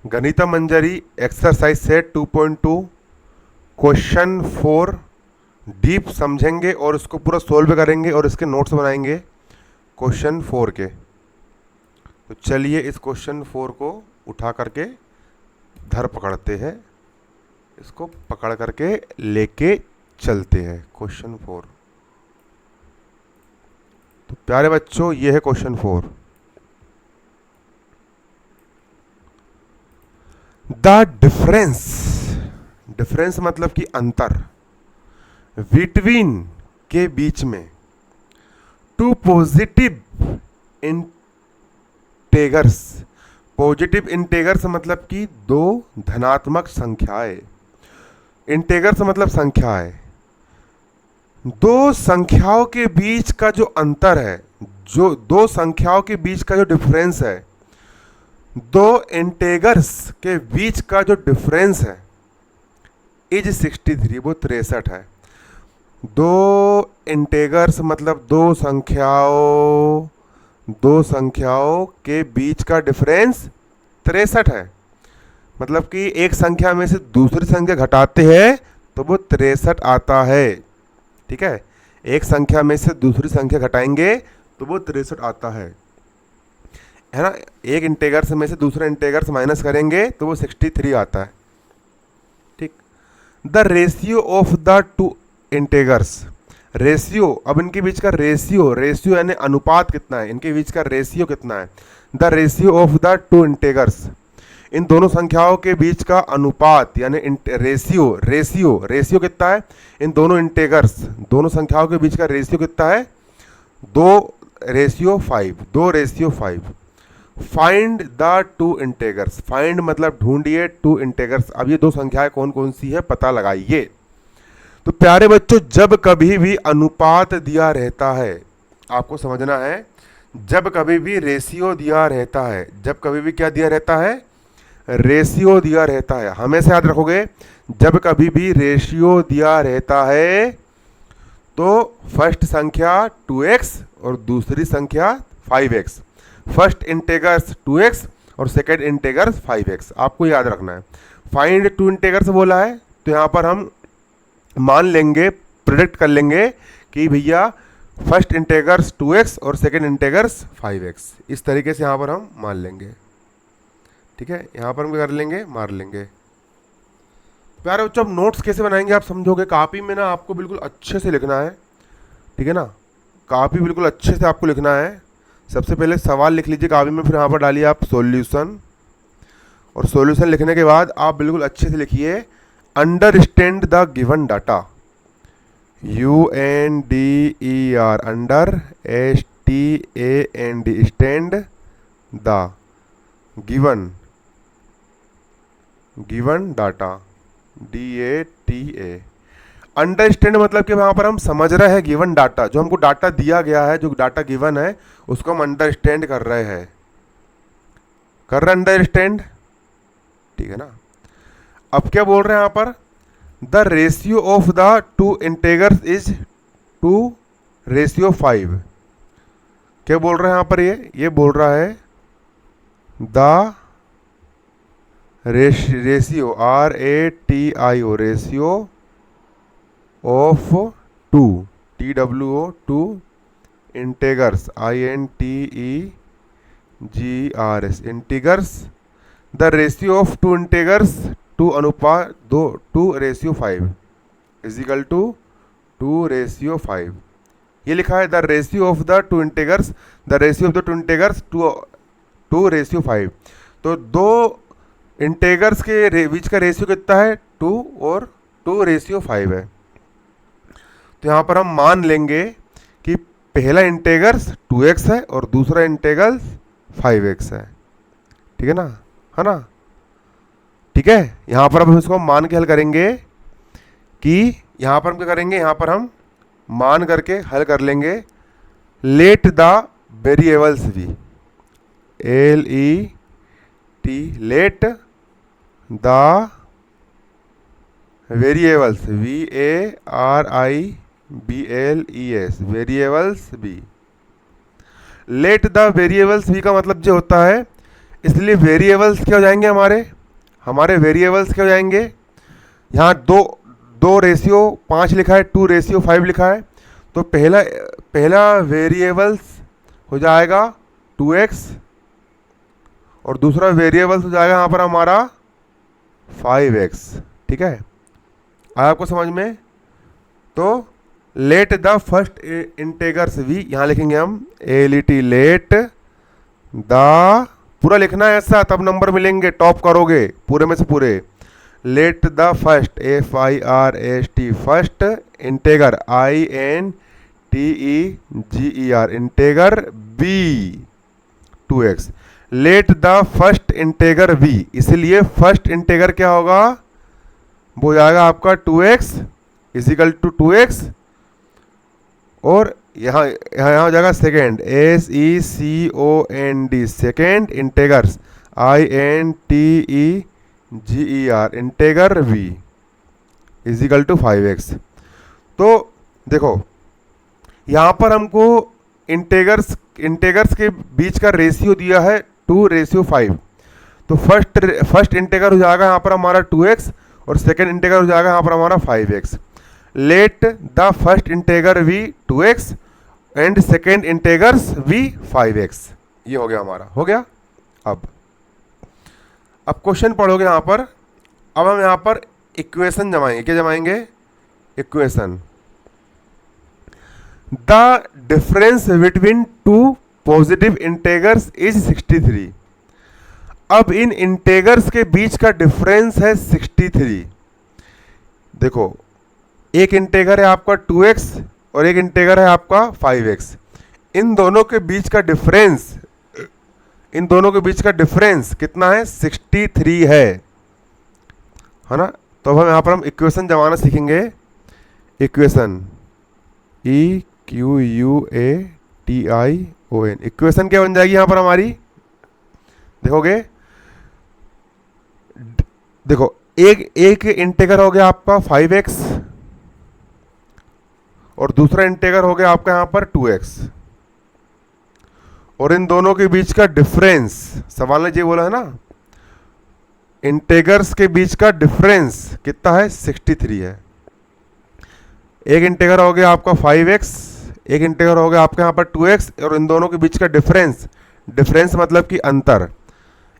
गणिता मंजरी exercise set 2.2 question 4 deep समझेंगे और इसको पूरा सोल्व करेंगे और इसके नोट्स बनाएंगे क्वेश्चन 4 के। तो चलिए इस क्वेश्चन 4 को उठा करके धर पकड़ते हैं, इसको पकड़ करके लेके चलते हैं। क्वेश्चन 4, तो प्यारे बच्चों ये है क्वेश्चन 4। द डिफरेंस, डिफरेंस मतलब कि अंतर, बिटवीन के बीच में टू पॉजिटिव इंटेगर्स, पॉजिटिव इंटेगर्स मतलब कि दो धनात्मक संख्याएं, इंटेगर्स मतलब संख्याएं, दो संख्याओं के बीच का जो अंतर है, जो दो संख्याओं के बीच का जो डिफरेंस है, दो इंटेगर्स के बीच का जो डिफरेंस है इज 63, वो 63 है। दो इंटेगर्स मतलब दो संख्याओं के बीच का डिफरेंस 63 है। मतलब कि एक संख्या में से दूसरी संख्या घटाते हैं तो वो 63 आता है। ठीक है, एक संख्या में से दूसरी संख्या घटाएंगे तो वो 63 आता है ना। एक इंटेगर्स में से दूसरा इंटेगर्स माइनस करेंगे तो वो 63 आता है। ठीक, the ratio of the two integers, ratio, अब इनके बीच का रेशियो, रेशियो यानी अनुपात कितना है, इनके बीच का रेशियो कितना है। The ratio of the two integers, इन दोनों संख्याओं के बीच का अनुपात यानी रेशियो, रेशियो कितना है, इन दोनों इंटेगर्स, दोनों संख्याओं के बीच का रेशियो कितना है, 2:5। फाइंड द टू इंटेगर्स, फाइंड मतलब ढूंढिए टू इंटेगर्स। अब ये दो संख्याएं कौन कौन सी है पता लगाइए। तो प्यारे बच्चों जब कभी भी अनुपात दिया रहता है, आपको समझना है, जब कभी भी रेशियो दिया रहता है, जब कभी भी क्या दिया रहता है, रेशियो दिया रहता है, हमेशा याद रखोगे, जब कभी भी रेशियो दिया रहता है तो फर्स्ट संख्या 2x और दूसरी संख्या 5x, फर्स्ट इंटेगर्स 2x और सेकेंड इंटेगर्स 5x, आपको याद रखना है। फाइंड टू इंटेगर्स बोला है तो यहाँ पर हम मान लेंगे, प्रिडिक्ट कर लेंगे कि भैया फर्स्ट इंटेगर्स 2x और सेकेंड इंटेगर्स 5x, इस तरीके से यहाँ पर हम मान लेंगे। ठीक है, यहाँ पर हम कर लेंगे, मार लेंगे। प्यारे बच्चों अब नोट्स कैसे बनाएंगे आप समझोगे। कॉपी में ना आपको बिल्कुल अच्छे से लिखना है, ठीक है ना, कॉपी बिल्कुल अच्छे से आपको लिखना है। सबसे पहले सवाल लिख लीजिए कॉपी में, फिर यहाँ पर डालिए आप सॉल्यूशन, और सॉल्यूशन लिखने के बाद आप बिल्कुल अच्छे से लिखिए understand the given data, UNDER, under STAND, stand the given data, DATA। Understand मतलब कि वहाँ पर हम समझ रहे हैं गिवन डाटा, जो हमको डाटा दिया गया है, जो डाटा गिवन है उसको हम अंडरस्टैंड कर रहे हैं, अंडरस्टैंड। ठीक है ना। अब क्या बोल रहे हैं यहाँ पर, the ratio of the two integers is 2:5। क्या बोल रहे हैं यहाँ पर, ये बोल रहा है the ratio, RATIO, ratio of two, TWO, integers, INTEGRS, integers, the ratio of two integers, 2:5 is equal to 2:5। ये लिखा है the ratio of the two integers, the ratio of the two integers 2:5। तो दो इंटेगर्स के बीच का रेशियो कितना है, 2 और 2:5 है। तो यहाँ पर हम मान लेंगे कि पहला इंटेगर्स 2x है और दूसरा इंटेगर्स 5x है। ठीक है ना, है ना। ठीक है, यहाँ पर अब हम इसको मान के हल करेंगे कि यहाँ पर हम क्या करेंगे, यहाँ पर हम मान करके हल कर लेंगे। लेट द वेरिएबल्स भी, LET, let the variables, VARIBLES, variables भी। लेट द वेरिएबल्स भी का मतलब जो होता है इसलिए वेरिएबल्स क्या हो जाएंगे हमारे वेरिएबल्स क्या हो जाएंगे, यहाँ दो दो रेशियो 5 लिखा है, 2:5 लिखा है, तो पहला वेरिएबल्स हो जाएगा 2x और दूसरा वेरिएबल्स हो जाएगा यहाँ पर हमारा 5x। ठीक है, आया आपको समझ में? तो लेट द फर्स्ट इंटेगर्स v, यहाँ लिखेंगे हम ALET, लेट द, पूरा लिखना है ऐसा, तब नंबर मिलेंगे, टॉप करोगे पूरे में से पूरे। Let the first FIRST first integer INTEGER integer b 2x। Let the first integer v, इसलिए फर्स्ट इंटेगर क्या होगा, वो हो जाएगा आपका 2x इजिकल टू 2x, और यहाँ यहाँ हो जाएगा second SECOND second integers INTEGER integer v is equal to 5x। तो देखो यहाँ पर हमको इंटेगर्स के बीच का रेशियो दिया है 2:5, तो फर्स्ट इंटेगर हो जाएगा यहाँ पर हमारा 2x और सेकेंड इंटेगर हो जाएगा यहाँ पर हमारा 5x। Let the first integer v 2x and second integers v 5x। ये हो गया हमारा, हो गया। अब क्वेश्चन पढ़ोगे यहाँ पर, अब हम यहाँ पर इक्वेशन जमाएंगे। क्या जमाएंगे? Equation. The difference between two positive integers is 63। अब इन इंटेगर्स के बीच का डिफरेंस है 63। देखो, एक इंटेगर है आपका 2x और एक इंटेगर है आपका 5x। इन दोनों के बीच का डिफरेंस कितना है? 63 है ना? तो अब हम यहाँ पर हम इक्वेशन जमाना सीखेंगे। इक्वेशन EQUATION, इक्वेशन क्या बन जाएगी यहाँ पर हमारी? देखोगे, देखो एक इंटेगर हो गया आपका 5x और दूसरा इंटेगर हो गया आपका यहाँ पर 2x, और इन दोनों के बीच का डिफरेंस, सवाल ने ये बोला है ना, इंटेगर्स के बीच का डिफरेंस कितना है? 63 है। एक इंटेगर हो गया आपका 5x, एक इंटेगर हो गया आपका यहाँ पर 2x, और इन दोनों के बीच का डिफरेंस मतलब कि अंतर,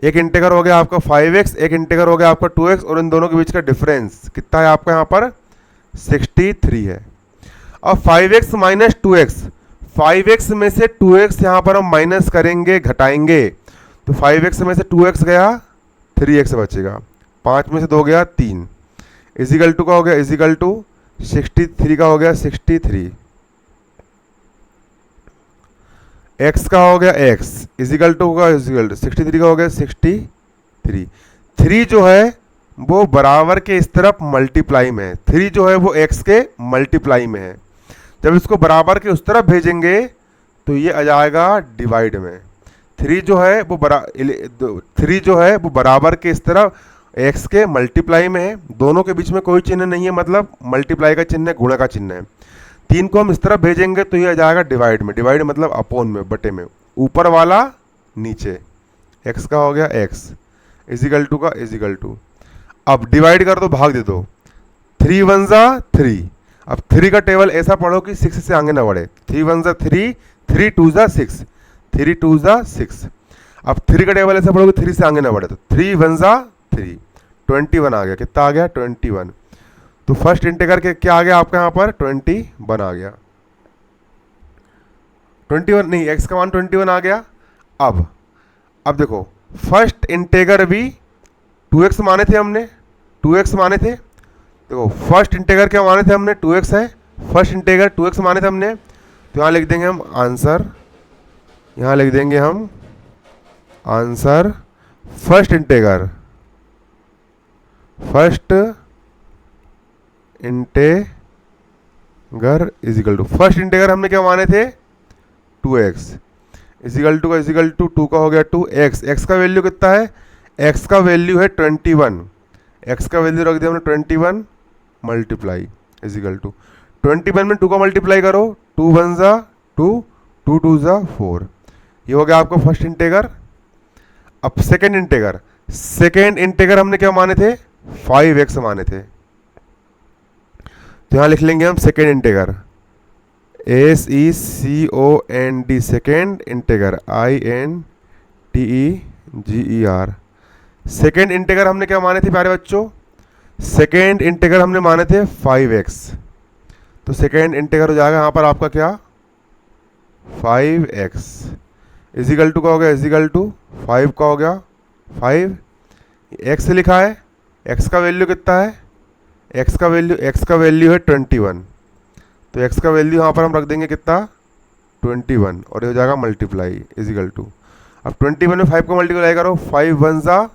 एक इंटेगर हो गया आपका 5x, एक इंटेगर हो गया आपका 2x, और इन दोनों के बीच का डिफरेंस कितना है आपका यहाँ पर? 63 है। अब 5x माइनस 2x, 5x में से 2x यहाँ पर हम माइनस करेंगे, घटाएंगे, तो 5x में से 2x गया, 3x बचेगा, 5 में से 2 गया 3, इजिकल टू का हो गया इजिकल टू 63 का हो गया 63, x का हो गया x इजिकल टू का इजिकल टू 63 का हो गया 63। 3 जो है वो बराबर के इस तरफ मल्टीप्लाई में है, 3 जो है वो x के मल्टीप्लाई में है। जब इसको बराबर के उस तरफ भेजेंगे तो ये आ जाएगा डिवाइड में। 3 जो है वो बराबर के इस तरफ x के मल्टीप्लाई में है, दोनों के बीच में कोई चिन्ह नहीं है, मतलब मल्टीप्लाई का चिन्ह है, गुणा का चिन्ह है। 3 को हम इस तरफ भेजेंगे तो ये आ जाएगा डिवाइड में, डिवाइड मतलब अपोन में, बटे में, ऊपर वाला नीचे, x का हो गया x इजिकल टू का इजिकल टू। अब डिवाइड कर दो, भाग दे दो, 3 1 जा 3। अब 3 का टेबल ऐसा पढ़ो कि 6 से आगे ना बढ़े, 3 1 जा 3, 3 2 जा 6, 3 2 जा 6। अब 3 का टेबल ऐसा पढ़ो कि 3 से आगे ना बढ़े, तो 3 1 जा 3, 21 आ गया। कितना आ गया? 21। तो फर्स्ट इंटीग्रल के क्या आ गया आपका यहाँ पर? 21 आ गया। 21 नहीं, x का मान 21 आ गया। अब देखो, फर्स्ट इंटीग्रल भी 2x माने थे हमने, 2x माने थे। देखो फर्स्ट इंटीग्रल क्या माने थे हमने? 2x है। फर्स्ट इंटीग्रल 2x माने थे हमने, तो यहाँ लिख देंगे हम आंसर, यहाँ लिख देंगे हम answer first integral equal to, first integral हमने क्या माने थे? 2x इजिकल टू का इजिकल टू 2 का हो गया 2x। x का वैल्यू कितना है? x का वैल्यू है 21, x का वैल्यू रख दिया हमने 21 मल्टीप्लाई इजिकल टू 21 में 2 का मल्टीप्लाई करो, 2 1 जा 2, 2 2 जा 4, ये हो गया आपका फर्स्ट इंटीग्रल। अब सेकेंड इंटेगर हमने क्या माने थे, 5x माने थे, तो यहां लिख लेंगे हम second integer, SECOND, second integer, INTEGER। Second integer हमने क्या माने थे प्यारे बच्चों, सेकेंड इंटेगर हमने माने थे 5x, तो सेकेंड इंटेगर हो जाएगा यहां पर आपका क्या, 5x इजिकल टू का हो गया, इजिकल टू 5 का हो गया 5, x लिखा है, x का वैल्यू कितना है, x का वैल्यू है 21, तो x का वैल्यू यहाँ पर हम रख देंगे कितना, 21, और ये हो जाएगा मल्टीप्लाई इजिकल टू, अब 21 में 5 को मल्टीप्लाई करो, 5 1 ज़ा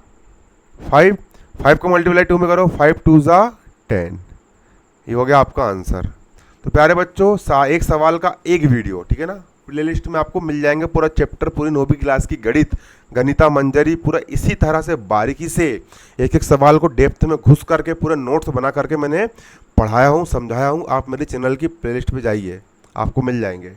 5, 5 को मल्टीप्लाई 2 में करो, 5 2 ज़ा 10, ये हो गया आपका आंसर। तो प्यारे बच्चों एक सवाल का एक वीडियो, ठीक है ना, प्लेलिस्ट में आपको मिल जाएंगे पूरा चैप्टर, पूरी 9वीं क्लास की गणित, गणिता मंजरी, पूरा इसी तरह से बारीकी से एक एक सवाल को डेप्थ में घुस करके पूरे नोट्स बना करके मैंने पढ़ाया हूँ, समझाया हूँ। आप मेरे चैनल की प्लेलिस्ट पे जाइए, आपको मिल जाएंगे।